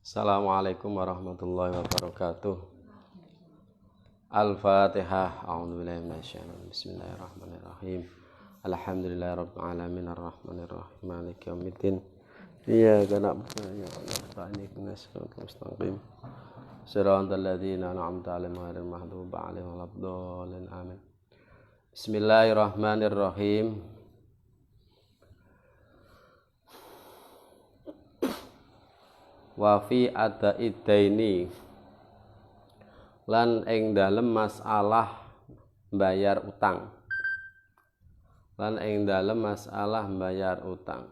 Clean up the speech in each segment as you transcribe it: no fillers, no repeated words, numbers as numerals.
Assalamualaikum warahmatullahi wabarakatuh. Al-Fatihah. A'udzubillahi minasyaitonir rajim. Bismillahirrahmanirrahim. Alhamdulillahirabbil alamin arrahmanirrahim maliki yaumiddin. Iyyaka na'budu wa iyyaka nasta'in ihdinas siratal mustaqim. Shiratal ladzina an'amta 'alaihim ghairil maghdubi 'alaihim waladdallin. Amin. Bismillahirrahmanirrahim. Wa fi adaidaini lan ing dalem masalah bayar utang, lan ing dalem masalah bayar utang.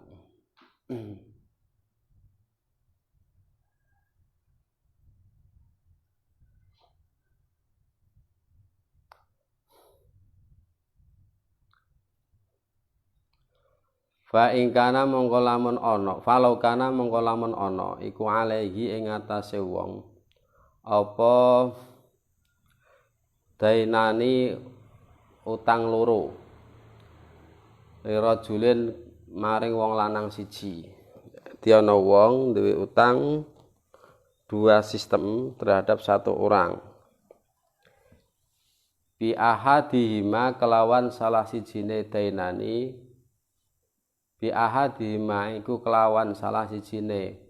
Fa ing kana mongko lamun ana, falau kana mongko lamun ana iku alaihi ing atase wong apa dainani utang loro lirajulin maring wong lanang siji. Dadi ana wong duwe utang dua sistem terhadap satu orang. Bi ahadihima kelawan salah sijine dainani, bi ahadihima iku kelawan salah sijine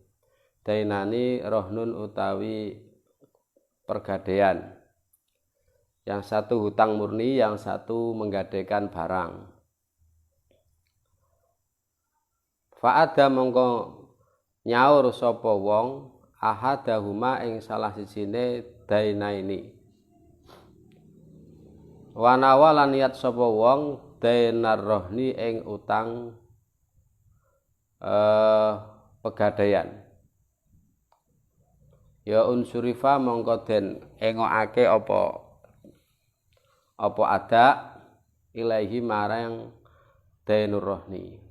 dainani rohnun utawi pergadaian. Yang satu hutang murni, yang satu menggadaikan barang. Fa'ada mongko nyaur sapa wong ahadahuma ing salah sijine dainaini. Wa nawalan niat sapa wong dainar rohni ing utang pegadaian. Ya unsurifa mongko den engokake apa ada ilaihi marang dainur rohni.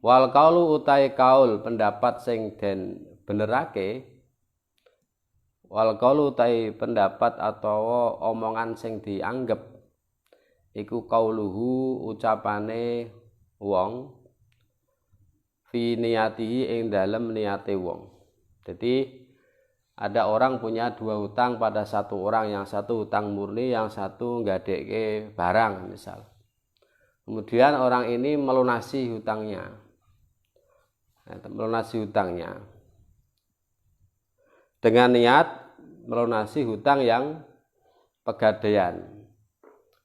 Wal kaulu utai kaul pendapat sing den benerake, wal kaulu utai pendapat atau omongan sing dianggep iku kauluhu ucapane wong fi niyatihi ing dalem niate wong. Jadi ada orang punya dua hutang pada satu orang, yang satu hutang murni, yang satu nggadekke barang misal. Kemudian orang ini melunasi hutangnya. Melunasi hutangnya dengan niat melunasi hutang yang pegadaian.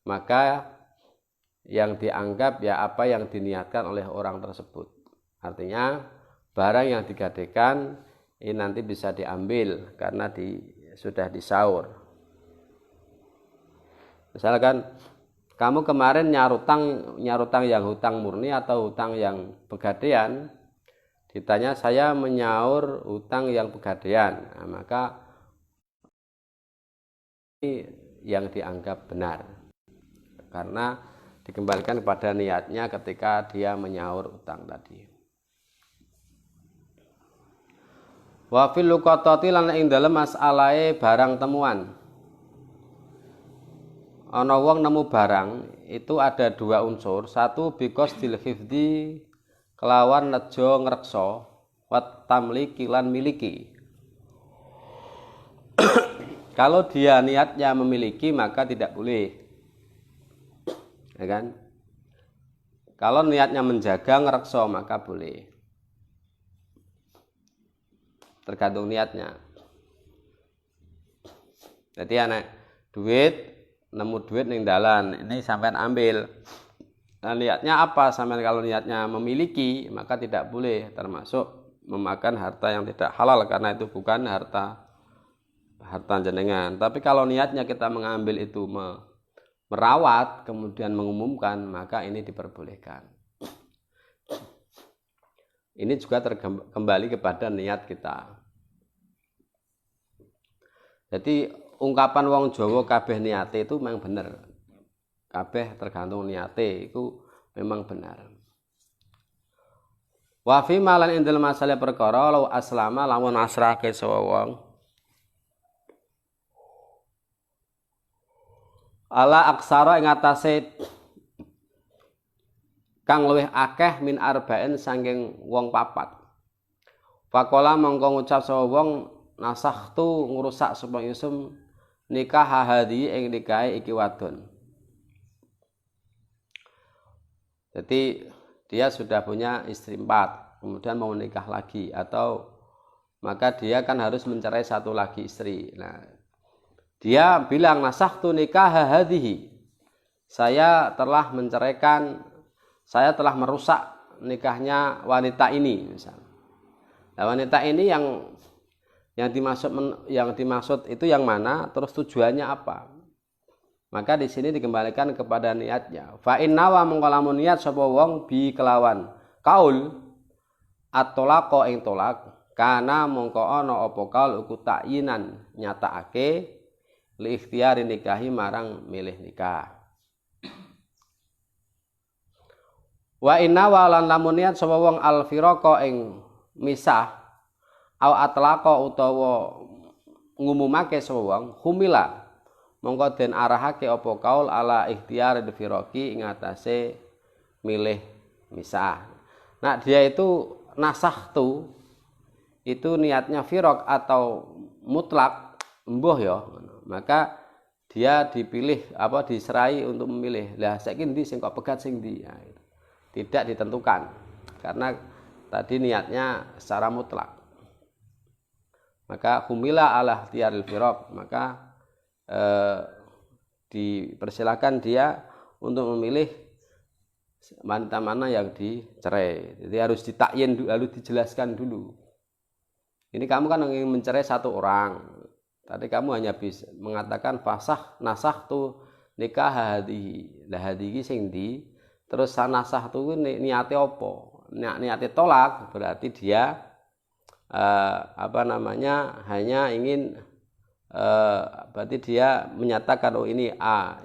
Maka yang dianggap ya apa yang diniatkan oleh orang tersebut. Artinya barang yang digadaikan ini nanti bisa diambil karena sudah disaur. Misalkan kamu kemarin nyarutang yang hutang murni atau hutang yang pegadaian, ditanya saya menyaur hutang yang pegadaian, nah, maka ini yang dianggap benar karena dikembalikan kepada niatnya ketika dia menyaur hutang tadi. Wa fil luqatati lan ing dalem masalahe barang temuan. Ana wong nemu barang itu ada dua unsur, satu biqasdil hifdzi kelawan nejo ngreksa, wat tamliki lan miliki. Kalau dia niatnya memiliki maka tidak boleh. Ya kan? Kalau niatnya menjaga ngreksa maka boleh. Tergantung niatnya. Jadi anak nemu duit ning dalan, ini sampean ambil. Dan niatnya apa? Sampean kalau niatnya memiliki, maka tidak boleh, termasuk memakan harta yang tidak halal karena itu bukan harta jenengan. Tapi kalau niatnya kita mengambil itu merawat kemudian mengumumkan, maka ini diperbolehkan. Ini juga kembali kepada niat kita. Jadi ungkapan wong Jawa kabeh niate itu memang benar. Kabeh tergantung niate itu memang benar. Wa fi malan indal masalah perkara law aslama lamun asrake sawa wong ala aksara ing atase kang luwih akeh min arba'in saking wong papat. Faqala mongko ngucap sapa wong nasakhtu ngrusak sapa Yusuf nikah hadi ing nikahe iki wadon. Jadi dia sudah punya istri 4, kemudian mau nikah lagi, atau maka dia kan harus mencerai satu lagi istri. Nah, dia bilang nasakhtu nikah hadhihi. Saya telah menceraikan, saya telah merusak nikahnya wanita ini misalnya. Nah, wanita ini yang dimaksud itu yang mana, terus tujuannya apa? Maka di sini dikembalikan kepada niatnya. Fa inna wa mengkolamun niat sapa wong bi kelawan kaul at-tolaqa ing tolak kana mongko ana apa kaul uku takyinan nyatakake li ikhtiyari nikahi marang milih nikah. Wa inna wa lan lamun niat sapa wong al-firaqa ing misah au atlaqa utawa ngumumake sapa wong humila mongko den arahake apa kaul ala ikhtiyar firaqi ing atase milih misah. Nah, dia itu nasakhtu itu niatnya firaq atau mutlak mbuh ya. Maka dia dipilih diserai untuk memilih. Lah saiki ndi sing kok pegat sing ndi? Nah, tidak ditentukan. Karena tadi niatnya secara mutlak. Maka humila ala ikhtiyaril firaq, maka dipersilakan dia untuk memilih wanita mana yang dicerai. Jadi harus ditakyin dulu, harus dijelaskan dulu. Ini kamu kan ingin mencerai satu orang. Tadi kamu hanya bisa mengatakan nasah tuh nikah hadihi. Lah hadihi sing di terus nasah tuh niate opo? Niate tolak, berarti dia hanya ingin berarti dia menyatakan ini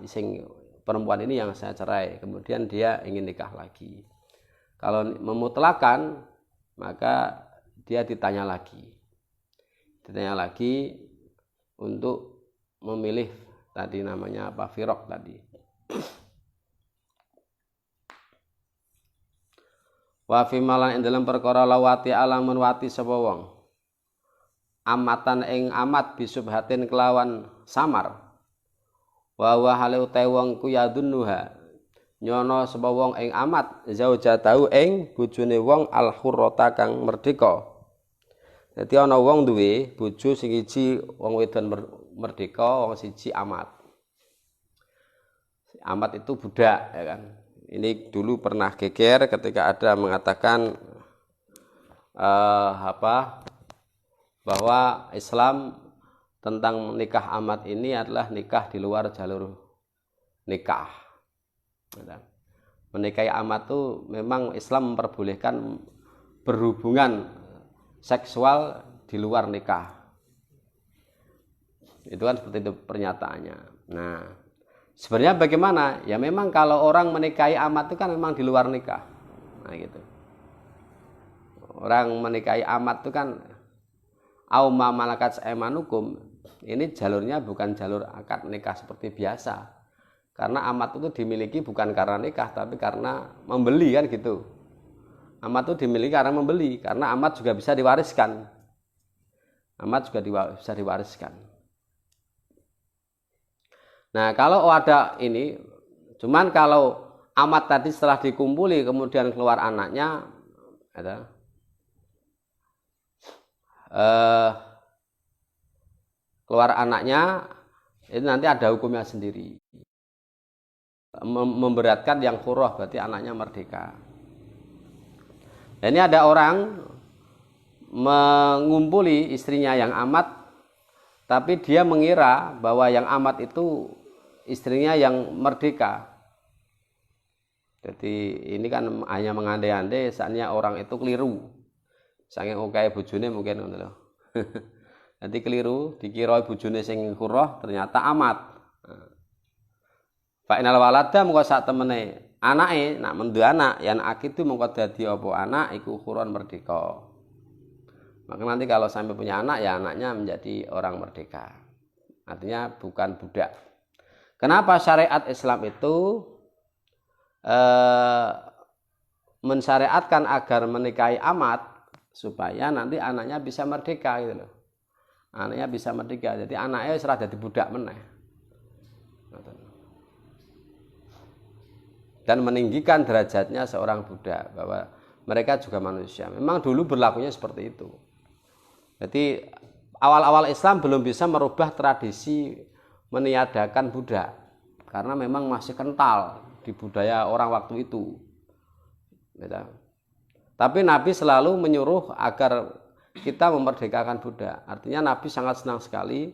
sing perempuan ini yang saya cerai, kemudian dia ingin nikah lagi. Kalau memutlakan, maka dia ditanya lagi untuk memilih tadi namanya firaq tadi. Wa fi malan ing dalam perkara lawati alamun wati sapa wong amatan ing amat bisubhatin kelawan samar wa hale utahe wong ku yadunnuha nyono sapa wong ing amat zaujatahu ing bojone wong al-hurrata kang merdeka. Dadi ana wong duwe bojo sing siji wong wedon merdeka, wong siji amat. Amat itu budak ya kan. Ini dulu pernah geger ketika ada mengatakan bahwa Islam tentang nikah amat ini adalah nikah di luar jalur nikah. Menikahi amat itu memang Islam memperbolehkan berhubungan seksual di luar nikah. Itu kan seperti itu pernyataannya. Nah, sebenarnya bagaimana? Ya memang kalau orang menikahi amat itu kan memang di luar nikah. Nah gitu. Orang menikahi amat itu kan auma malakat emanukum, ini jalurnya bukan jalur akad nikah seperti biasa. Karena amat itu dimiliki bukan karena nikah, tapi karena membeli kan gitu. Amat itu dimiliki karena membeli, karena amat juga bisa diwariskan. Amat juga bisa diwariskan. Nah, kalau ada ini, cuman kalau amat tadi setelah dikumpuli kemudian keluar anaknya, keluar anaknya, itu nanti ada hukumnya sendiri. Memberatkan yang hurrah, berarti anaknya merdeka. Dan ini ada orang mengumpuli istrinya yang amat, tapi dia mengira bahwa yang amat itu istrinya yang merdeka. Jadi ini kan hanya mengandai-andai, saatnya orang itu keliru. Saking oke bojone mungkin ngono lho. Nanti keliru, dikira bojone sing hurrah ternyata amat. Fa inal walada mengko sak temene anake nak mendu anak yang akidu mengko dadi apa anak iku huron merdeka. Maka nanti kalau sampai punya anak ya anaknya menjadi orang merdeka. Artinya bukan budak. Kenapa syariat Islam itu mensyariatkan agar menikahi amat supaya nanti anaknya bisa merdeka gitu loh. Anaknya bisa merdeka. Jadi anaknya serah jadi budak meneh. Dan meninggikan derajatnya seorang budak bahwa mereka juga manusia. Memang dulu berlakunya seperti itu. Jadi awal-awal Islam belum bisa merubah tradisi meniadakan budak karena memang masih kental di budaya orang waktu itu. Tapi Nabi selalu menyuruh agar kita memerdekakan budak. Artinya Nabi sangat senang sekali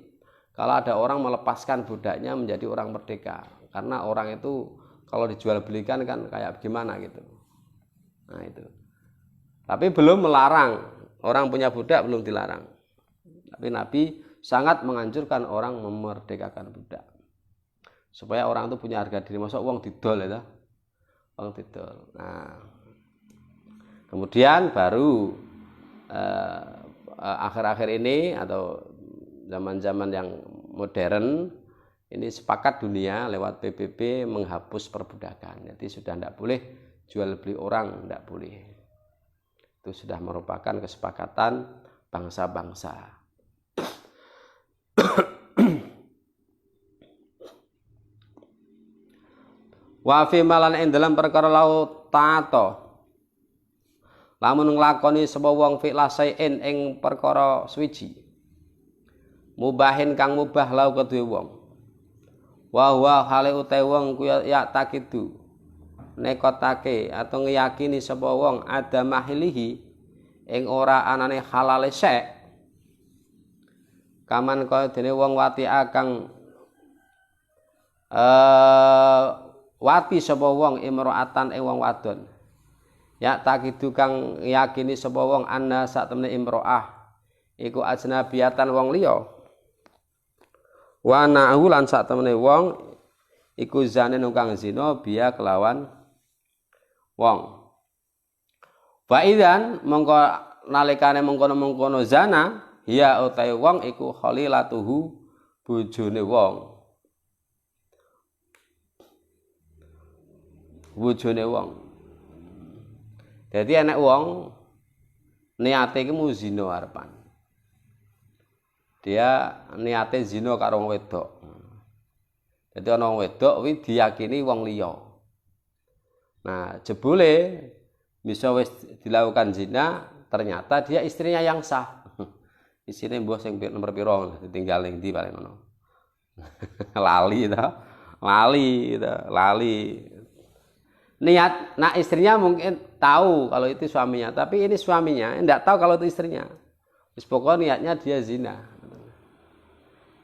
kalau ada orang melepaskan budaknya menjadi orang merdeka. Karena orang itu kalau dijual belikan kan kayak gimana gitu. Nah itu. Tapi belum melarang. Orang punya budak belum dilarang. Tapi Nabi sangat menganjurkan orang memerdekakan budak. Supaya orang itu punya harga diri. Masa uang didol ya. Uang didol. Nah, kemudian baru akhir-akhir ini atau zaman-zaman yang modern ini sepakat dunia lewat PBB menghapus perbudakan. Jadi sudah tidak boleh jual beli orang, tidak boleh. Itu sudah merupakan kesepakatan bangsa-bangsa. Wa fi malan ing dalam perkara laut tato. Lamun nglakoni sapa wong fi lasain ing perkara suwiji. Mubahin kang mubah lau kedue wong. Wa huwa hale utahe wong kuya ya takidu nekotake atau ngeyakini sapa wong ada mahilihi ing ora anane halale sek kaman kaya dene wong wati akang wati sapa wong imro'atan ing wong wadon ya takidu kang ngeyakini sapa wong anna sak temene imro'ah iku ajnabiyatan wong liya wa na'u lan sak temene wong iku zane kang zina biya kelawan wong. Wa idzan mongko nalikane mengkono-mengkono zana ya utahe wong iku khalilatuhu bojone wong. Bojone wong. Dadi enek wong niate iki mu zina arepan. Dia niate zina karo wong wedok. Jadi ana wong wedok kuwi diyakini wong liya. Nah, jebule bisa wis dilakukan zina, ternyata dia istrinya yang sah. Isine mbah sing nomor pira ditinggal ning ndi paling ngono. Lali to. Lali. Niat nak istrinya mungkin tahu kalau itu suaminya, tapi ini suaminya enggak tahu kalau itu istrinya. Wis pokoknya niatnya dia zina.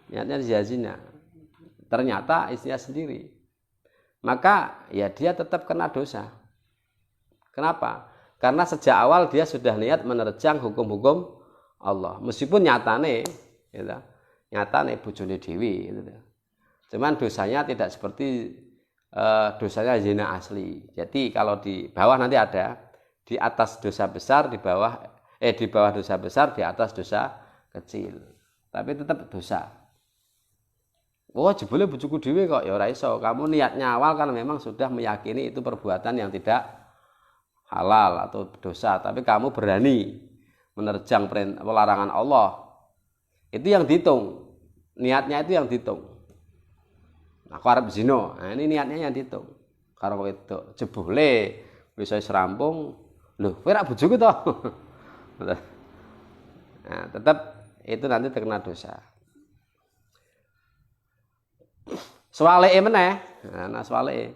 Niatnya dia zina. Ternyata istrinya sendiri. Maka ya dia tetap kena dosa. Kenapa? Karena sejak awal dia sudah niat menerjang hukum-hukum Allah. Meskipun nyatane gitu, nyatane bojone dhewe gitu. Cuman dosanya tidak seperti dosanya zina asli. Jadi kalau di bawah nanti ada di atas dosa besar, di bawah dosa besar, di atas dosa kecil. Tapi tetap dosa. Oh, jebule bojoku dhewe kok ya ora iso. Kamu niatnya awal kan memang sudah meyakini itu perbuatan yang tidak halal atau dosa, tapi kamu berani menerjang larangan Allah. Itu yang dihitung. Niatnya itu yang dihitung. Aku arep zina. Nah, ini niatnya yang dihitung. Karo wedok jebule wis rampung, lho, kowe ra bojoku to. Nah, tetap itu nanti terkena dosa. Swaleke meneh. Nah, swaleke.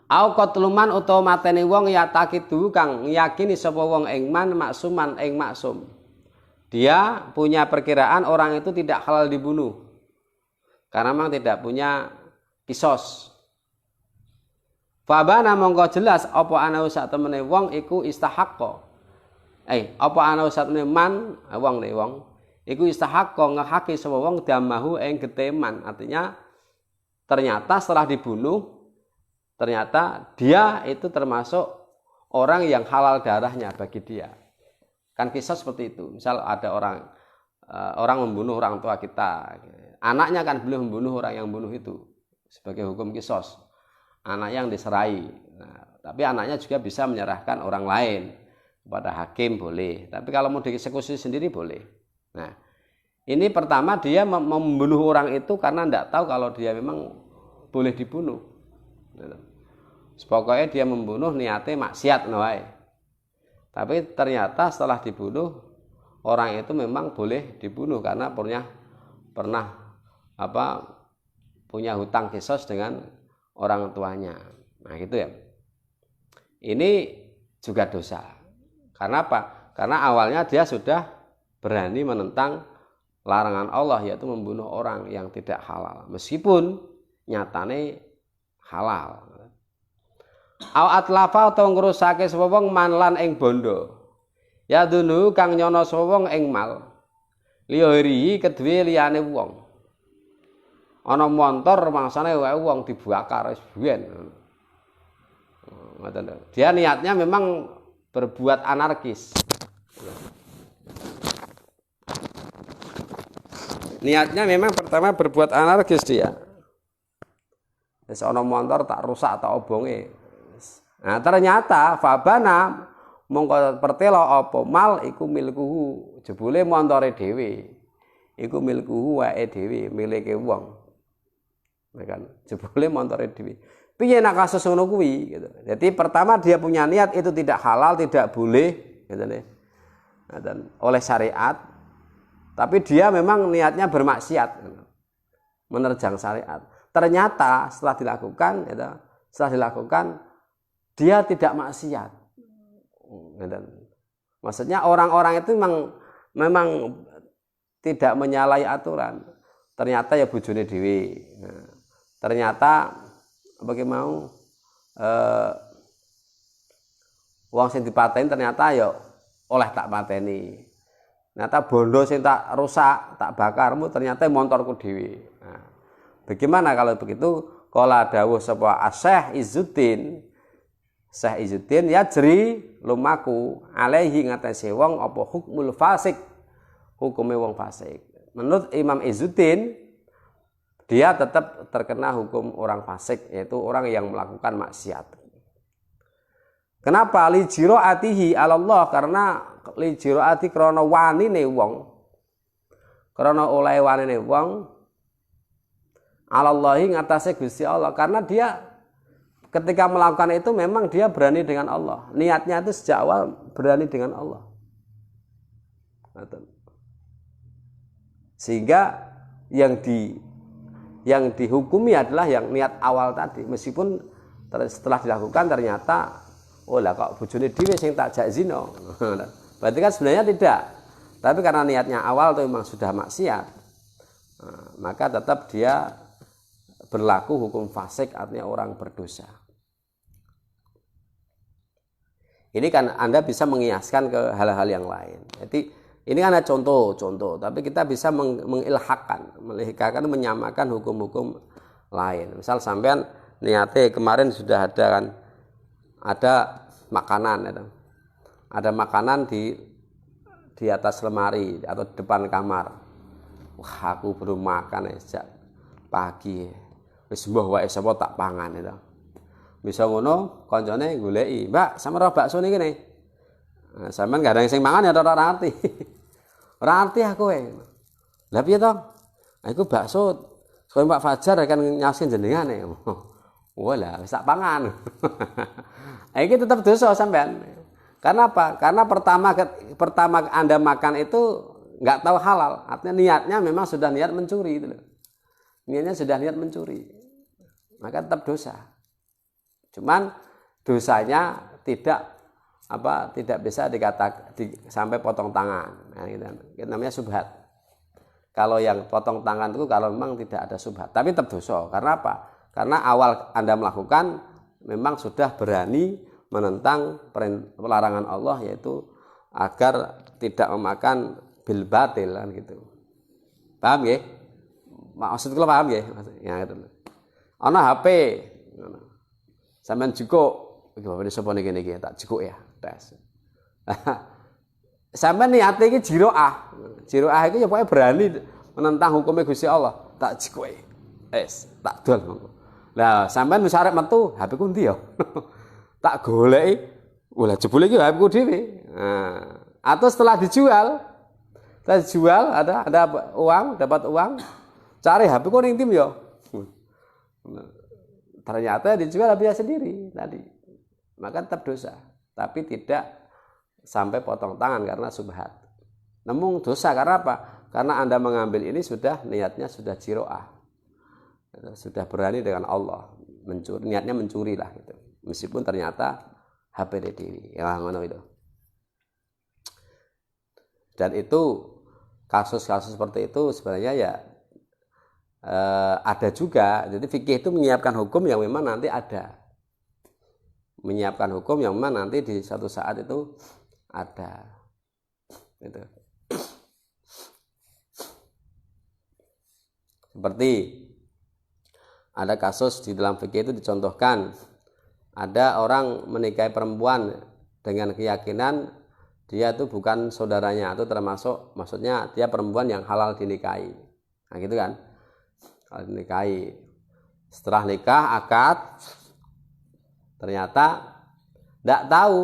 Au qatluman utawa mateni wong ya takidu kang yakini sapa wong ing man maksuman ing maksum. Dia punya perkiraan orang itu tidak halal dibunuh. Karena memang tidak punya kisos. Fabana mongko jelas apa ana sak temene wong iku istahaqqa. Apa ana sak temene man wong iku istahaqqa ngehake sapa wong damahu ing geteman. Artinya ternyata setelah dibunuh ternyata dia itu termasuk orang yang halal darahnya bagi dia. Kan kisah seperti itu. Misal ada orang membunuh orang tua kita, anaknya kan boleh membunuh orang yang membunuh itu sebagai hukum kisos. Anak yang diserai. Nah, Tapi anaknya juga bisa menyerahkan orang lain kepada hakim boleh. Tapi kalau mau dieksekusi sendiri boleh. Nah, ini pertama dia membunuh orang itu karena tidak tahu kalau dia memang boleh dibunuh. Pokoknya dia membunuh niatnya maksiat wae. Tapi ternyata setelah dibunuh orang itu memang boleh dibunuh karena pernah punya hutang kisos dengan orang tuanya. Nah, gitu ya. Ini juga dosa. Karena apa? Karena awalnya dia sudah berani menentang larangan Allah, yaitu membunuh orang yang tidak halal, meskipun nyatane halal. Au atlafa atau ngrusake sapa wong manlan ing bondo. Ya dunu kang nyono sapa wong ing mal. Liyori kedue liyane wong. Ana montor mangsane wae wong dibakar wis biyen. Dia niatnya memang berbuat anarkis. Niatnya memang pertama berbuat anarkis dia. Wis ana montor tak rusak tak obonge. Nah, ternyata fabana mongko pertelo apa mal iku milkuhu, jebule montore dhewe. Iku milkuhu wae dhewe, milike wong. Nah kan, jebule montore dhewe. Piye nek kasus ngono kuwi gitu. Jadi pertama dia punya niat itu tidak halal, tidak boleh gitu nih. Nah, dan oleh syariat, tapi dia memang niatnya bermaksiat gitu. Menerjang syariat. Ternyata setelah dilakukan gitu, dia tidak maksiat. Maksudnya orang-orang itu memang tidak menyalahi aturan. Ternyata ya bojone dhewe. Nah, ternyata bagaimana wong sing dipateni ternyata ya oleh tak pateni. Ternyata bondo sing tak rusak, tak bakarmu ternyata montorku dhewe. Nah, bagaimana kalau begitu? Qala dawuh sapa Syekh Izzuddin yajri lumaku alaihi ngatasi wong apa hukmul fasik, hukume wong fasik. Menurut Imam Izzuddin dia tetap terkena hukum orang fasik, yaitu orang yang melakukan maksiat. Kenapa? Li jiroatihi alallah, karena li jiroati krana wanine wong, krana oleh wanine wong alallahi ngatasé Gusti Allah, karena dia ketika melakukan itu memang dia berani dengan Allah. Niatnya itu sejak awal berani dengan Allah. Sehingga yang dihukumi adalah yang niat awal tadi. Meskipun setelah dilakukan ternyata oh lah kok bojone dhewe sing tak jak zina. Berarti kan sebenarnya tidak. Tapi karena niatnya awal itu memang sudah maksiat. Nah, maka tetap dia berlaku hukum fasik, artinya orang berdosa. Ini kan Anda bisa mengiaskan ke hal-hal yang lain. Jadi ini kan ada contoh-contoh, tapi kita bisa mengilhakkan, menyamakan hukum-hukum lain. Misal sampean niate kemarin sudah ada kan, ada makanan, ada makanan di atas lemari atau depan kamar. Wah, aku belum makan sejak pagi. Wis mbah wae sapa tak pangan itu. Bisa ngono kancane goleki, "Mbak, sampeyan bakso niki nih." Nah, sampean gak ada sing mangan ya ora ngerti. Ora ngerti aku kowe. Lah piye to? Nah, iku bakso kowe Pak Fajar kan nyasin jenengan e. Walah, wis tak pangan. Iki tetap dosa sampean. Karena apa? Karena pertama Anda makan itu enggak tahu halal. Artinya niatnya memang sudah niat mencuri itu loh. Niatnya sudah niat mencuri. Maka tetap dosa. Cuman dosanya tidak bisa sampai potong tangan. Nah, itu namanya subhat. Kalau yang potong tangan itu kalau memang tidak ada subhat, tapi tetap dosa. Karena apa? Karena awal Anda melakukan memang sudah berani menentang larangan Allah, yaitu agar tidak memakan bil batil kan gitu. Paham nggih? Maksud kula paham nggih? Ya gitu. Ana HP sampean jukuk, iki bapak sapa niki tak jukuk ya, tes. Sampean niate iki jiroah. Jiroah iki ya pokoke berani menentang hukumnya Gusti Allah, tak jukuk. Tak dol monggo. Lah sampean wis arep metu, HP ku ndi ya? tak goleki, wah jebule iki HP ku dhewe. Nah, atau setelah dijual ada uang, dapat uang, cari HP ku ning tim yo. Ternyata dijual habis sendiri tadi. Maka tetap dosa, tapi tidak sampai potong tangan karena subhat. Namun dosa karena apa? Karena Anda mengambil ini sudah niatnya sudah jiroah. Sudah berani dengan Allah, mencuri, niatnya mencuri lah gitu. Meskipun ternyata HP dewi, ya ngono itu. Dan itu kasus-kasus seperti itu sebenarnya ya ada juga. Jadi fikih itu menyiapkan hukum yang memang nanti ada, menyiapkan hukum yang memang nanti di suatu saat itu ada. Gitu. Seperti ada kasus di dalam fikih itu dicontohkan, ada orang menikahi perempuan dengan keyakinan dia itu bukan saudaranya, atau termasuk maksudnya dia perempuan yang halal dinikahi. Nah gitu kan, halal dinikahi. Setelah nikah akad, ternyata tidak tahu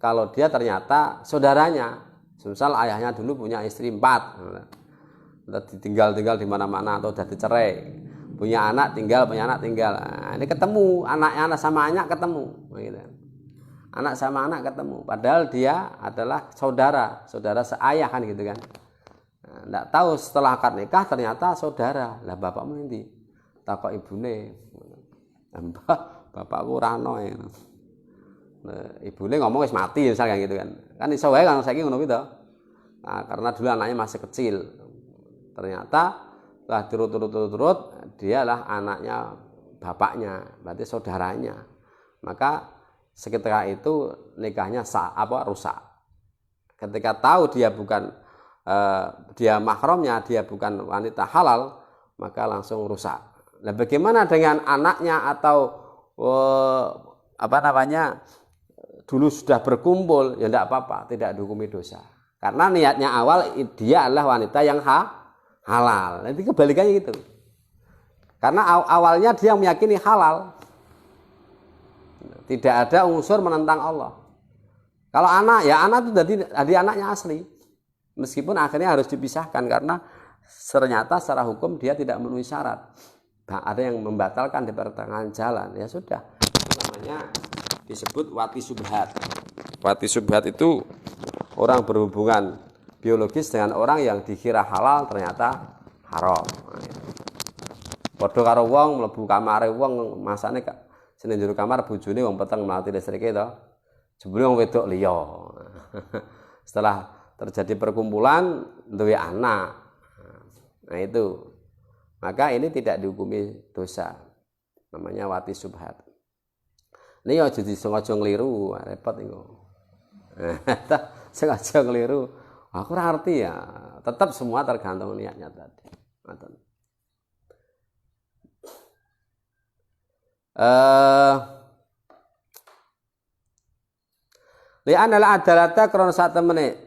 kalau dia ternyata saudaranya. Misal ayahnya dulu punya istri 4, ditinggal di mana-mana atau sudah dicerai, punya anak tinggal. Nah, ini ketemu anak sama anak ketemu, gitu. Anak sama anak ketemu, padahal dia adalah saudara seayah kan gitu kan. Nah, tidak tahu setelah akad nikah ternyata saudara. Lah bapakmu nanti takok ibune, bapakku rano ya. Nah, ibune ngomong wis mati misalnya gitu kan. Kan iso wae kan saiki ngono gitu. Nah, karena dulu anaknya masih kecil. Ternyata setelah turut dialah anaknya bapaknya, berarti saudaranya. Maka seketika itu nikahnya rusak. Ketika tahu dia bukan dia mahramnya, dia bukan wanita halal, maka langsung rusak. Nah, bagaimana dengan anaknya atau dulu sudah berkumpul, ya tidak apa-apa, tidak dihukumi dosa. Karena niatnya awal dia adalah wanita yang halal. Nanti kebalikannya gitu. Karena awalnya dia meyakini halal. Tidak ada unsur menentang Allah. Kalau anak itu jadi anaknya asli. Meskipun akhirnya harus dipisahkan karena ternyata secara hukum dia tidak memenuhi syarat. Nah, ada yang membatalkan di pertengahan jalan. Ya sudah. Itu namanya disebut wati subhat. Wati subhat itu orang berhubungan biologis dengan orang yang dikira halal ternyata haram. Padha karo wong mlebu kamare wong masane sing njero kamar bojone wong peteng mati listrike to. Jebule wong wedok liya. Setelah terjadi perkumpulan duwe anak. Nah itu. Maka ini tidak dihukumi dosa. Namanya wati subhat. Ini aja disengaja ngeliru, repot iku. Sengaja ngeliru. Aku ora ngerti ya. Tetap semua tergantung niatnya tadi. Li'anal adalata krana satemene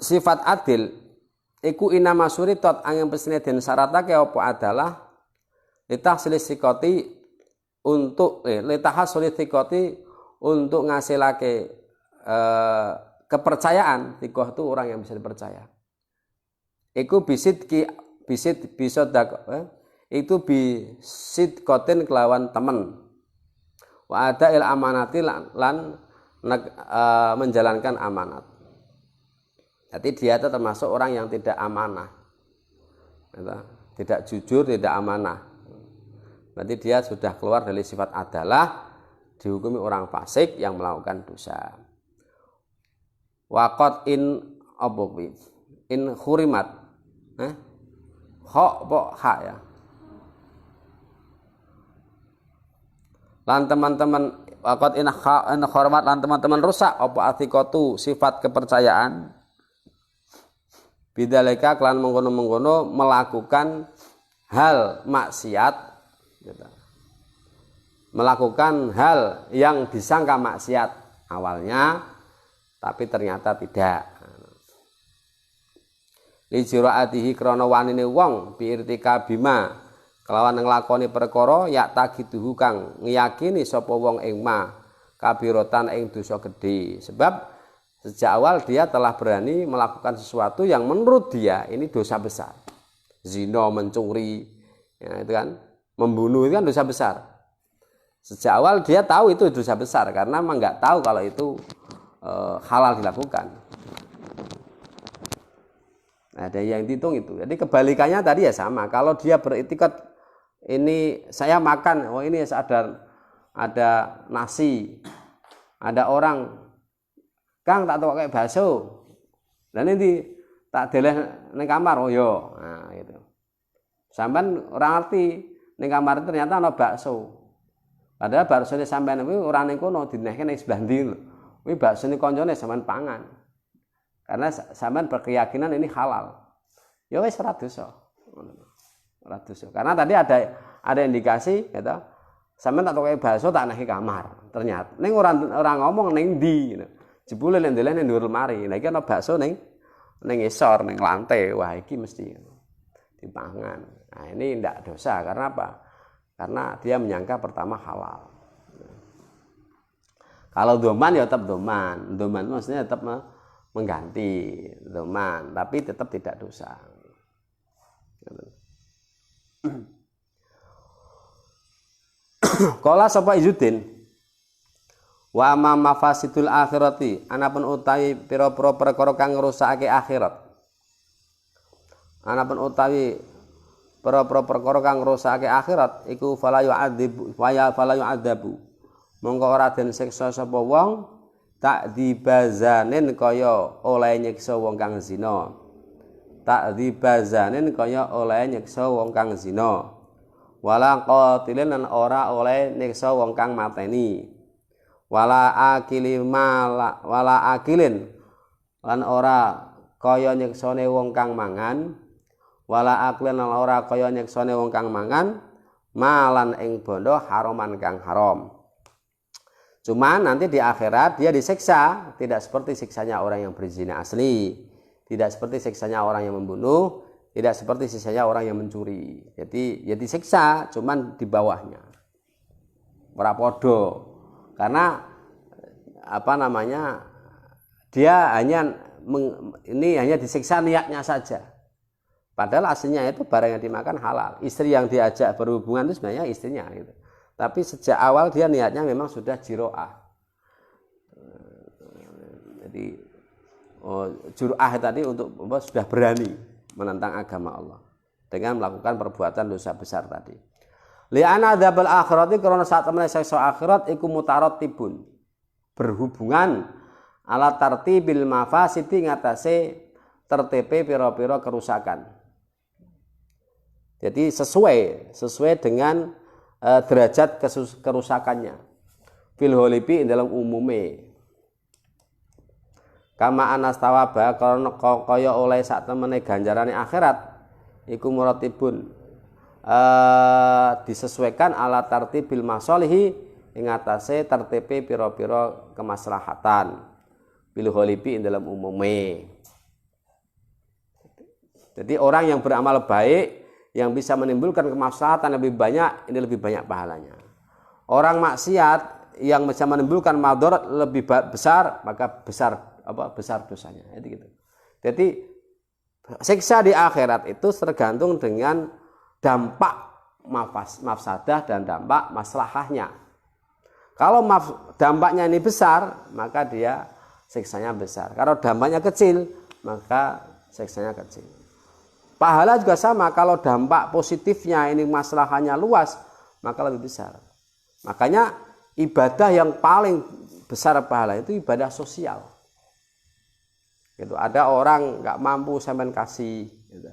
sifat adil iku inama suritat angin pesine den syaratake apa adalah litahsilis sikoti untuk litahsilis sikoti untuk ngasilake kepercayaan. Tikoh itu orang yang bisa dipercaya. Iku itu bisid kotin kelawan temen. Wa ada il amanati lan menjalankan amanat. Jadi dia itu termasuk orang yang tidak amanah, tidak jujur, tidak amanah. Berarti dia sudah keluar dari sifat adalah, dihukumi orang fasik yang melakukan dosa. Waqat in hurimat, hak ya. Lan teman-teman waqat in hormat lan teman-teman rusak apa atiqatu sifat kepercayaan bidzalika kelan mengkono-mengkono melakukan hal maksiat gitu. Melakukan hal yang disangka maksiat awalnya tapi ternyata tidak. Li jiraatihi krana wanine wong bi irtika bima kelawan nglakoni perkara ya tagiduhu kang ngiyakini sapa wong ing ma kabiratan ing dosa gede. Sebab sejak awal dia telah berani melakukan sesuatu yang menurut dia ini dosa besar. Zina, mencuri, ya, itu kan, membunuh itu kan dosa besar. Sejak awal dia tahu itu dosa besar karena memang nggak tahu kalau itu halal dilakukan. Nah, ada yang dihitung itu. Jadi kebalikannya tadi ya sama. Kalau dia beriktikad ini saya makan, oh ini ada nasi, ada orang, Kang tak tahu kayak bakso, dan ini tak deleh neng kamar, oh yo, nah itu. Sampai orang ngerti neng kamar itu ternyata ada bakso. Padahal bakso ini sampai nih orang neng kono dinehke neng sebelah ndi lho. Ini bakso ini konjone sampean pangan. Karena sampean berkeyakinan ini halal. Ya wis ora dosa. Ora dosa. Karena tadi ada indikasi gitu. Sampean tak toke bakso tak nehi kamar. Ternyata ning orang ngomong ning ndi gitu. Jebule nek ndeleng ning dhuwur lemari. Lah iki ana bakso ning isor, ning lantai. Wah, iki mesti dipangan. Nah, ini ndak dosa karena apa? Karena dia menyangka pertama halal. Kalau doman ya tetap doman. Doman itu maksudnya tetap mengganti doman, tapi tetap tidak dosa. Qala sapa Izzuddin wa amma mafasidul akhirati anapun utawi pira-pira perkara kang ngrusakake akhirat. Anapun utawi pira-pira perkara kang ngrusakake akhirat iku fala yu'adzibu mongko ora den siksa sapa wong tak dibazanin kaya oleh nyiksa wong kang zina. Tak dibazanin kaya oleh nyiksa wong kang zina. Wala qatilin lan ora oleh nyiksa wong kang mateni. Wala akilin lan ora kaya nyiksane wong kang mangan. Wala aklin lan ora kaya nyiksane wong kang mangan malan ing bondo haroman kang haram. Cuma nanti di akhirat dia disiksa, tidak seperti siksanya orang yang berzina asli, tidak seperti siksanya orang yang membunuh, tidak seperti siksanya orang yang mencuri. Jadi ya disiksa, cuman di bawahnya. Ora podo. Karena apa namanya? Dia hanya disiksa niatnya saja. Padahal aslinya itu barang yang dimakan halal. Istri yang diajak berhubungan itu sebenarnya istrinya gitu. Tapi sejak awal dia niatnya memang sudah jiro'ah. Jadi jur'ah tadi untuk sudah berani menentang agama Allah dengan melakukan perbuatan dosa besar tadi. Li'ana adzabal akhirati karena saat temen siksa akhirat iku mutaratibun. Berhubungan ala tartibil mafasidi ngatasé tertipe pira-pira kerusakan. Jadi sesuai dengan derajat kerusakannya fil holibi dalam umume kama anastawaba kaya oleh sak temene ganjarane akhirat iku muratibun disesuaikan ala tartibil masalihi ing atase tertipe pira-pira kemaslahatan fil holibi dalam umume. Jadi orang yang beramal baik yang bisa menimbulkan kemaslahatan lebih banyak, ini lebih banyak pahalanya. Orang maksiat yang bisa menimbulkan madarat lebih besar, maka besar dosanya. Itu gitu. Jadi siksa di akhirat itu tergantung dengan dampak mafsadah dan dampak maslahahnya. Kalau dampaknya ini besar, maka dia siksanya besar. Kalau dampaknya kecil, maka siksanya kecil. Pahala juga sama, kalau dampak positifnya ini masalahnya luas, maka lebih besar. Makanya ibadah yang paling besar pahala itu ibadah sosial. Gitu. Ada orang nggak mampu sampean kasih. Gitu.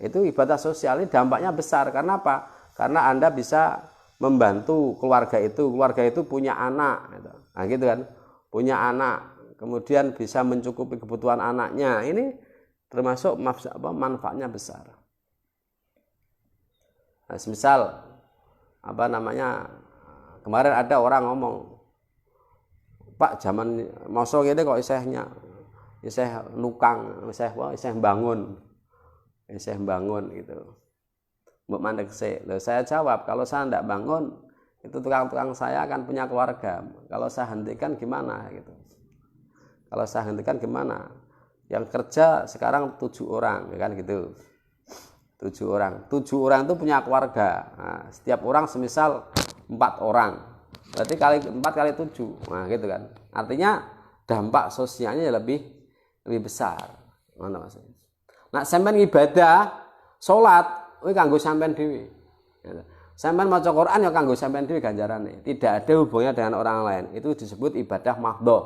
Itu ibadah sosial ini dampaknya besar. Karena apa? Karena Anda bisa membantu keluarga itu punya anak. Gitu. Nah gitu kan, punya anak, kemudian bisa mencukupi kebutuhan anaknya. Ini termasuk manfaatnya besar. Nah, misal kemarin ada orang ngomong, Pak zaman mosok ini kok isih nukang, isih bangun gitu. Mbok mandek sik. Saya jawab, kalau saya tidak bangun, itu tukang-tukang saya akan punya keluarga. Kalau saya hentikan gimana gitu. Kalau saya hentikan gimana? Yang kerja sekarang 7 orang, kan gitu. 7 orang. 7 orang itu punya keluarga. Nah, setiap orang semisal 4 orang. Berarti kali 4 kali 7. Nah, gitu kan. Artinya dampak sosialnya lebih besar. Mana maksudnya? Nah, sampean ibadah, salat, kuwi kanggo sampean dhewe. Sampean maca Quran ya kanggo sampean dhewe ganjarane. Tidak ada hubungannya dengan orang lain. Itu disebut ibadah mahdhah,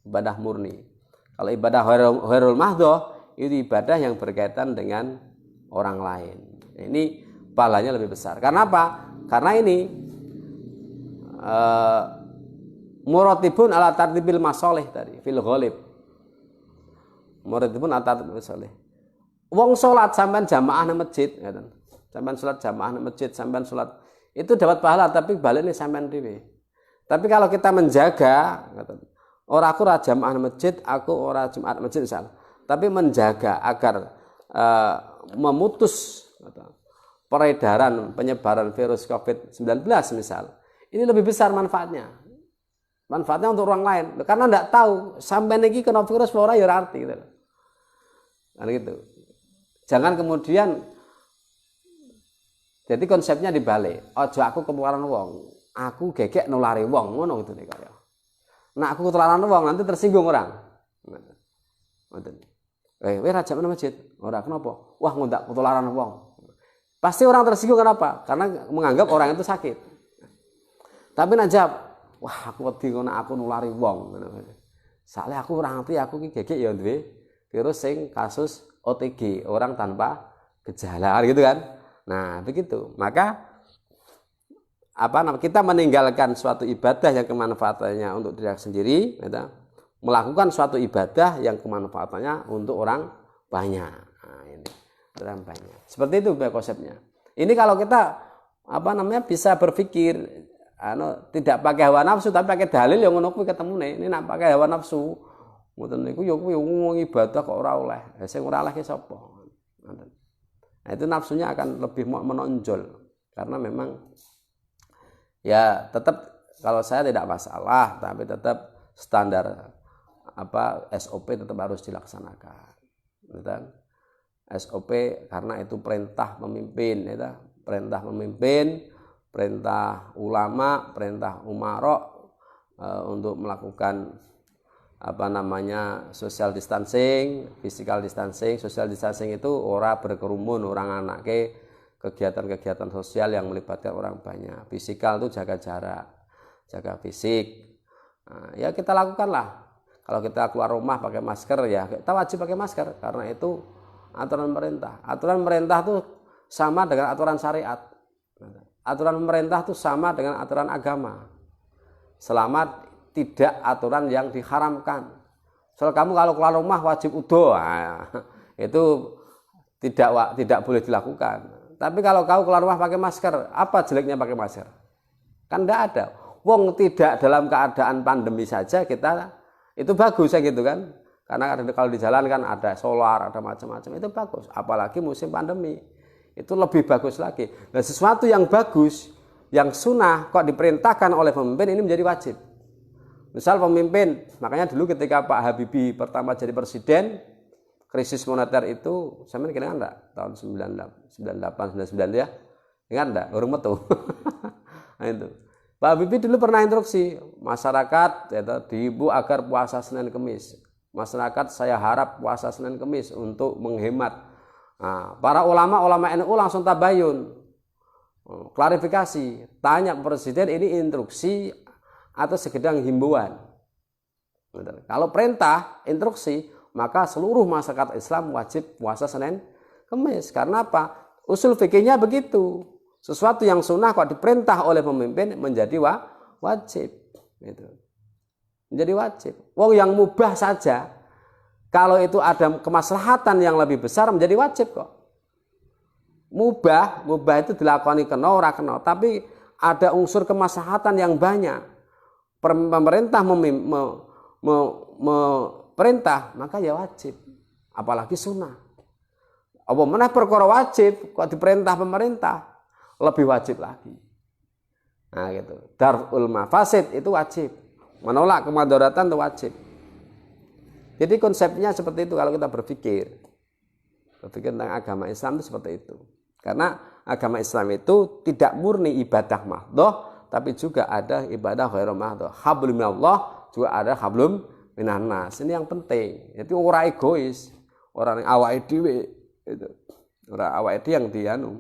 ibadah murni. Kalau ibadah ghairul mahdhah itu ibadah yang berkaitan dengan orang lain. Ini pahalanya lebih besar. Karena apa? Karena ini muratibun ala tartibil masoleh tadi, fil ghalib. Muratibun ala tartibil masoleh. Wong salat sampean jamaah nang masjid, ngaten. Sampean salat jamaah nang masjid, sampean salat itu dapat pahala, tapi baliknya sampean dhewe. Tapi kalau kita menjaga, ngaten. Ora aku ora jamaah nang masjid, aku ora Jumat masjid misal. Tapi menjaga agar memutus peredaran penyebaran virus COVID-19 misal. Ini lebih besar manfaatnya. Manfaatnya untuk orang lain. Karena enggak tahu sampai niki kena virus ora ya arti gitu. Kan gitu. Jangan kemudian jadi konsepnya dibalik. Ojo aku ketularan wong, aku gegek nulari wong, ngono gitu nih kaya. Nah aku ketularan wong nanti tersinggung orang. Ngoten. Weh raja mana masjid? Ora kenapa? Wah ngundak ketularan wong. Pasti orang tersinggung kenapa? Karena menganggap orang itu sakit. Tapi najab, wah aku wedi ngono aku nulari wong. Soalnya aku ora ngerti aku ki gegek ya duwe virus sing kasus OTG, orang tanpa gejala gitu kan. Nah, begitu. Maka kita meninggalkan suatu ibadah yang kemanfaatannya untuk diri sendiri, gitu, melakukan suatu ibadah yang kemanfaatannya untuk orang banyak. Nah, ini orang banyak. Seperti itu konsepnya. Ini kalau kita bisa berpikir tidak pakai hawa nafsu tapi pakai dalil yang ngono kuwi ketemune. Ini nak pakai hawa nafsu ngoten niku ya kuwi wong ibadah kok ora oleh. Sing ora oleh ki sapa? Nah, itu nafsunya akan lebih menonjol karena memang ya tetap kalau saya tidak masalah tapi tetap standar SOP tetap harus dilaksanakan. Gitu. SOP karena itu perintah pemimpin, gitu. Perintah pemimpin, perintah ulama, perintah umarok untuk melakukan social distancing, physical distancing. Social distancing itu orang berkerumun, orang anake kegiatan-kegiatan sosial yang melibatkan orang banyak. Physical itu jaga jarak, jaga fisik. Nah, ya kita lakukanlah. Kalau kita keluar rumah pakai masker ya kita wajib pakai masker karena itu aturan pemerintah. Aturan pemerintah itu sama dengan aturan syariat. Aturan pemerintah itu sama dengan aturan agama. Selama tidak aturan yang diharamkan. Soal kamu kalau keluar rumah wajib udo, nah, itu tidak boleh dilakukan. Tapi kalau kau keluar rumah pakai masker, apa jeleknya pakai masker? Kan tidak ada. Wong tidak dalam keadaan pandemi saja kita itu bagus ya gitu kan. Karena kalau di jalan kan ada solar, ada macam-macam itu bagus. Apalagi musim pandemi itu lebih bagus lagi. Nah sesuatu yang bagus, yang sunnah kok diperintahkan oleh pemimpin ini menjadi wajib. Misal pemimpin, makanya dulu ketika Pak Habibie pertama jadi presiden, krisis moneter itu, saya ingat enggak? Tahun 98, 99 ya. Ingat enggak? Urung metu. Nah itu. Pak Habibie dulu pernah instruksi, masyarakat diimbau agar puasa Senin Kemis. Masyarakat saya harap puasa Senin Kemis untuk menghemat. Nah, para ulama NU langsung tabayun. Klarifikasi, tanya presiden ini instruksi atau sekedar himbauan. Kalau perintah, instruksi, maka seluruh masyarakat Islam wajib puasa Senin Kemis. Karena apa? Usul fikihnya begitu. Sesuatu yang sunnah kok diperintah oleh pemimpin menjadi wajib. Gitu. Menjadi wajib. Wong yang mubah saja, kalau itu ada kemaslahatan yang lebih besar menjadi wajib kok. Mubah itu dilakoni kena ora kena, tapi ada unsur kemaslahatan yang banyak. Pemerintah perintah maka ya wajib, apalagi sunnah. Apa meneh perkara wajib kok diperintah pemerintah lebih wajib lagi. Nah, gitu. Darul mafasid itu wajib. Menolak kemadaratan itu wajib. Jadi konsepnya seperti itu kalau kita berpikir tentang agama Islam itu seperti itu. Karena agama Islam itu tidak murni ibadah mahdhah, tapi juga ada ibadah ghairu mahdhah. Hablum minallah juga ada hablum minan nas. Ini yang penting. Jadi orang egois, orang yang awake dhewe itu. Orang awake dhewe yang dianu.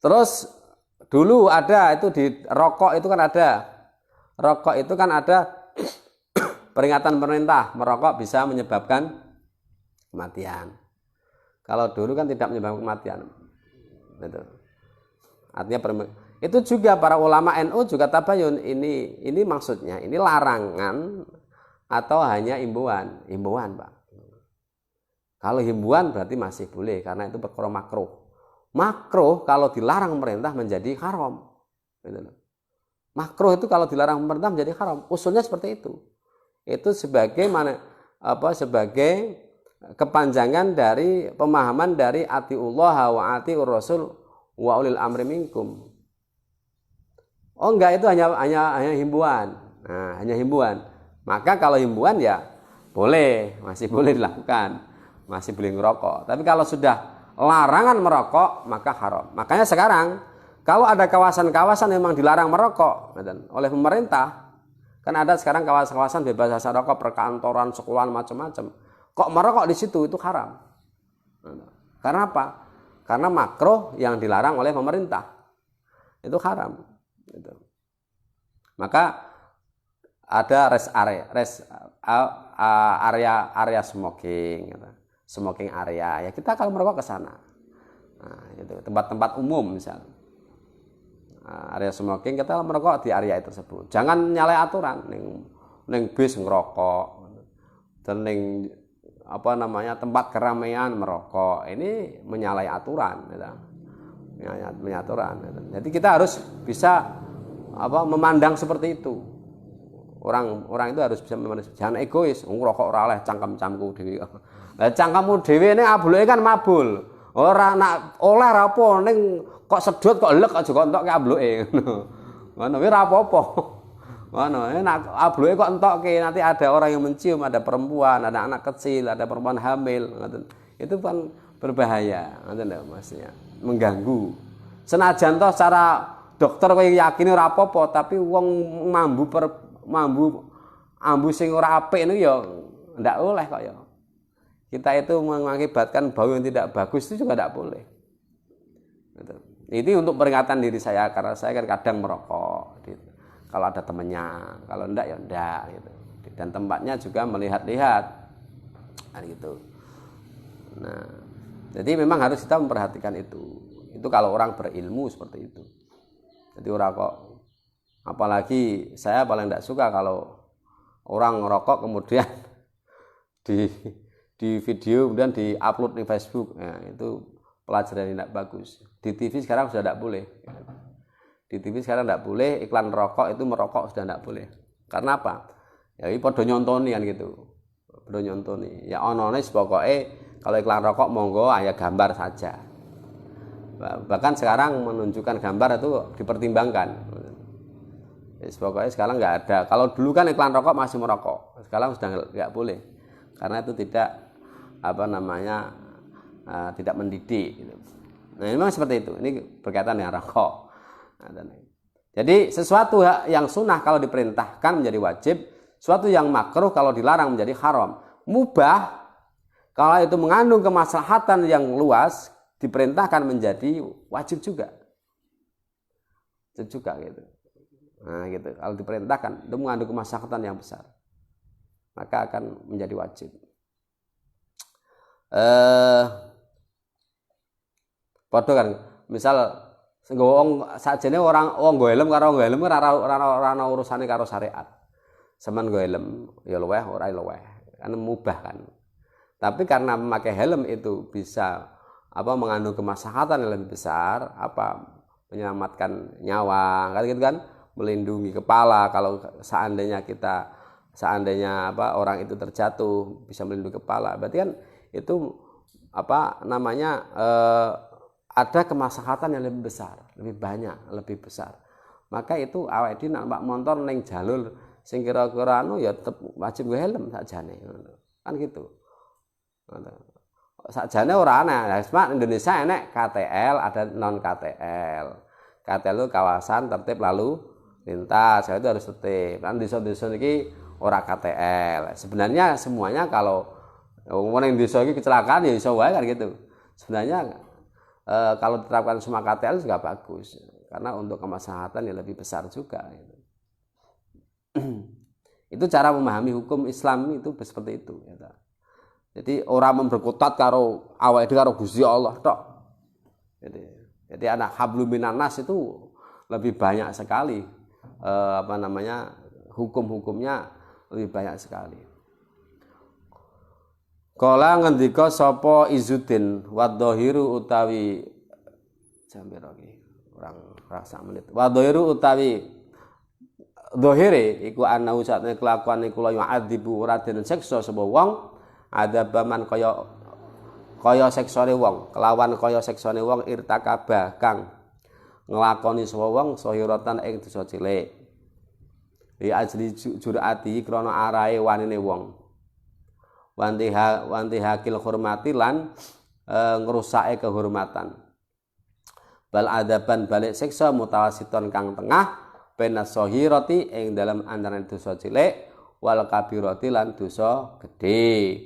Terus dulu ada itu di rokok itu kan ada. Rokok itu kan ada peringatan pemerintah, merokok bisa menyebabkan kematian. Kalau dulu kan tidak menyebabkan kematian. Gitu. Artinya itu juga para ulama NU juga tabayun ini maksudnya ini larangan atau hanya himbauan, Pak. Kalau himbauan berarti masih boleh karena itu perkara makruh. Makruh kalau dilarang pemerintah menjadi haram. Gitu. Makruh itu kalau dilarang pemerintah menjadi haram. Usulnya seperti itu. Itu sebagai sebagai kepanjangan dari pemahaman dari atiullah wa atiur rasul wa ulil amri minkum. Oh enggak, itu hanya himbauan. Nah, hanya himbauan. Maka kalau himbauan ya boleh, masih boleh dilakukan. Masih boleh ngerokok. Tapi kalau sudah larangan merokok maka haram. Makanya sekarang kalau ada kawasan-kawasan yang memang dilarang merokok oleh pemerintah, kan ada sekarang kawasan-kawasan bebas asal rokok, perkantoran, sekolahan, macam-macam. Kok merokok di situ itu haram. Karena apa? Karena makruh yang dilarang oleh pemerintah. Itu haram. Gitu. Maka ada area smoking, gitu. Smoking area. Ya kita kalau merokok ke sana. Nah, itu tempat-tempat umum misalnya. Area smoking kita merokok di area tersebut. Jangan nyalai aturan ning bis ngerokok dan ning tempat keramaian merokok. Ini menyalahi aturan gitu. Jadi kita harus bisa memandang seperti itu. Orang itu harus bisa memandang, jangan egois, ngerokok ora oleh cangkem-camku dhewe. Lah cangkemmu dhewe ning abluke kan mabul. Ora nak oleh rapo ning kok sedot kok elek aja kok entok ke abluke ngono. Ngono kuwi ora apa-apa. Ngono, nek abluke kok entokke nanti ada orang yang mencium, ada perempuan, ada anak kecil, ada perempuan hamil, ngoten. Itu kan berbahaya, ngoten lho maksudnya, mengganggu. Senajan toh secara dokter kowe yakine ora apa-apa, tapi wong ambu sing ora apik niku ya ndak oleh kok ya. Kita itu mengakibatkan bau yang tidak bagus itu juga tidak boleh. Gitu. Ini untuk peringatan diri saya karena saya kan kadang merokok. Gitu. Kalau ada temennya, kalau enggak ya enggak. Gitu. Dan tempatnya juga melihat-lihat, gitu. Nah, jadi memang harus kita memperhatikan itu. Itu kalau orang berilmu seperti itu. Jadi orang kok, apalagi saya paling tidak suka kalau orang ngerokok kemudian di video kemudian di-upload di Facebook. Nah, itu pelajaran yang tidak bagus. Di TV sekarang sudah tidak boleh. Di TV sekarang tidak boleh iklan rokok itu merokok sudah tidak boleh. Karena apa? Ya ini podo nyontoni kan gitu. Podo nyontoni. Ya ononis pokoknya kalau iklan rokok monggo ya gambar saja. Bahkan sekarang menunjukkan gambar itu dipertimbangkan. Pokoknya sekarang nggak ada. Kalau dulu kan iklan rokok masih merokok. Sekarang sudah nggak boleh. Karena itu tidak tidak mendidik gitu. Nah memang seperti itu. Ini berkaitan dengan rokok. Jadi sesuatu yang sunnah kalau diperintahkan menjadi wajib, sesuatu yang makruh kalau dilarang menjadi haram. Mubah kalau itu mengandung kemaslahatan yang luas diperintahkan menjadi wajib juga. Wajib juga gitu. Nah gitu. Kalau diperintahkan itu mengandung kemaslahatan yang besar, maka akan menjadi wajib. Padha kan misal sajane orang nggo helm karo nggo helm ora ana urusane karo syariat. Sampeyan nggo helm ya luweh ora luweh. Kan mubah kan. Tapi karena memakai helm itu bisa mengandung kemaslahatan yang lebih besar, menyelamatkan nyawa, kan gitu kan, melindungi kepala kalau seandainya orang itu terjatuh bisa melindungi kepala. Berarti kan itu ada kemaslahatan yang lebih besar, lebih banyak, lebih besar. Maka itu awake dhewe nak numpak motor ning jalur sing kira-kira anu ya tetep wajib nggo helm sakjane. Kan gitu. Sakjane ora ana. Nah, Indonesia enek KTL, ada non KTL. KTL itu kawasan tertib lalu lintas, itu harus tertib. Kan desa-desa iki ora KTL. Sebenarnya semuanya kalau wong ning desa iki kecelakaan ya iso wae kan gitu. Sebenarnya kalau diterapkan semua KTL juga bagus karena untuk kemaslahatan yang lebih besar juga gitu. Itu cara memahami hukum Islam itu seperti itu gitu. Jadi orang memberkutat karo awake dhewe karo Gusti Allah tok. Jadi anak hablum minan nas itu lebih banyak sekali hukum-hukumnya lebih banyak sekali. Kala ngendika sapa Izzuddin wadhahiru utawi jambir iki orang rasa menit. Wadhahiru utawi dhahire iku ana usatne kelakuan iku la yu'adzibu ora den siksa sapa wong adabaman kaya seksane wong kelawan kaya seksane wong irtakaba kang nglakoni sapa wong sahiratan ing dosa cilik. Ya ajli jurati krana arahe wanine wong. Wanti hakil hormati lan ngrusake kehormatan. Bal adaban balik siksa mutawasiton kang tengah penas sahirati ing dalam antarané dosa cilik wal kabirati lan dosa gede.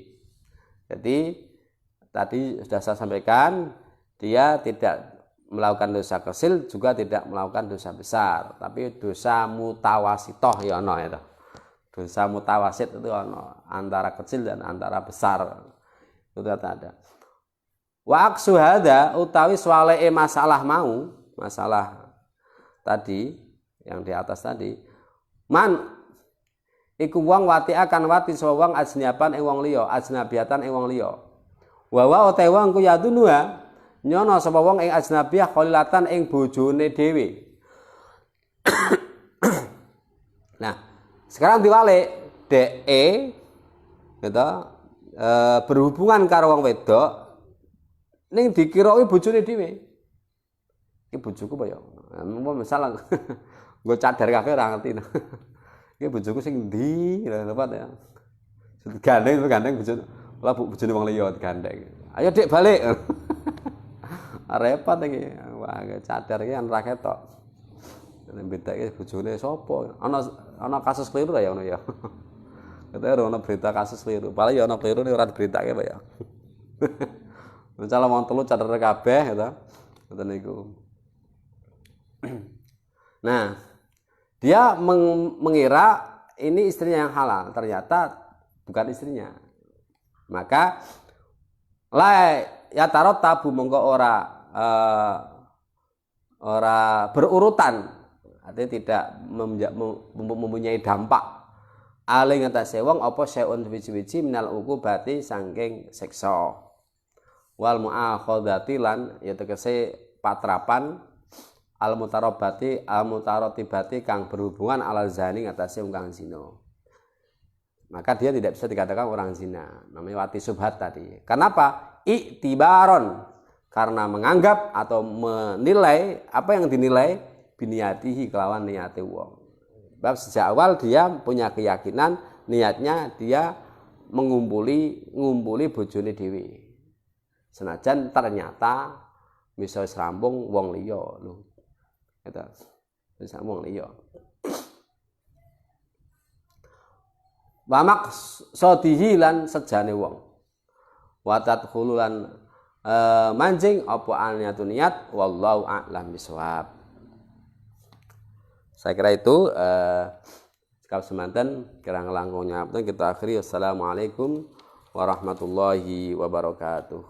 Jadi tadi sudah saya sampaikan dia tidak melakukan dosa kecil juga tidak melakukan dosa besar, tapi dosa mutawasitoh ya ono itu. Dosa mutawasit itu ono antara kecil dan antara besar. Itu ada. Wa aksu hadza utawi swaleke masalah tadi yang di atas tadi. Man iku wong wati akan wati sapa wong ajnaban ing wong liya, ajnabiatan ing wong liya. Wa wa utawi wong ku yadunua nyono sapa wong ing ajnabiyah kholilatan ing bojone dhewe. Nah, sekarang diwalik DE gitu berhubungan karo wong wedok ning dikira iki bojone dhewe. Iki bojoku apa ya? Misalnya gue cadar kabeh ora ngerti. Iki bojoku sing ndi tepat ya. Gandeng bojone. Lah bojone wong liya digandeng. Ayo Dik balik. Repot iki. Wah, cadar iki ora ketok. Bedake bojone sapa? Ana kasus keliru ya ngono ya. Katanya ana berita kasus keliru. Paling ya ana keliru ora diberitake apa ya. Misalnya wong telu cadar kabeh gitu. Ngoten niku. Nah, dia mengira ini istrinya yang halal, ternyata bukan istrinya. Maka la ya tarot tabu mongko ora berurutan, artinya tidak mempunyai dampak ali ngatasé wong apa seun wiji-wiji minal uqubati saking siksa wal muakhadati lan ya tegese patrapan al mutarotibati kang berhubungan alal zani ngatasé wong kang zina. Maka dia tidak bisa dikatakan orang zina, namanya wati subhat tadi. Kenapa? Iktibaron, karena menganggap atau menilai apa yang dinilai biniyatihi kelawan niate wong. Sebab sejak awal dia punya keyakinan niatnya dia ngumpuli bojone dhewe. Senajan ternyata bisa serambung wong liya lho. Gitu. Bisa wong liya. Wa maqsadihi lan sejane wong. Wa tadkhululan mancing apa niatun niat wallahu a'lam bishawab. Saya kira itu sekap semanten kirang langkungnya kita akhiri. Wassalamualaikum warahmatullahi wabarakatuh.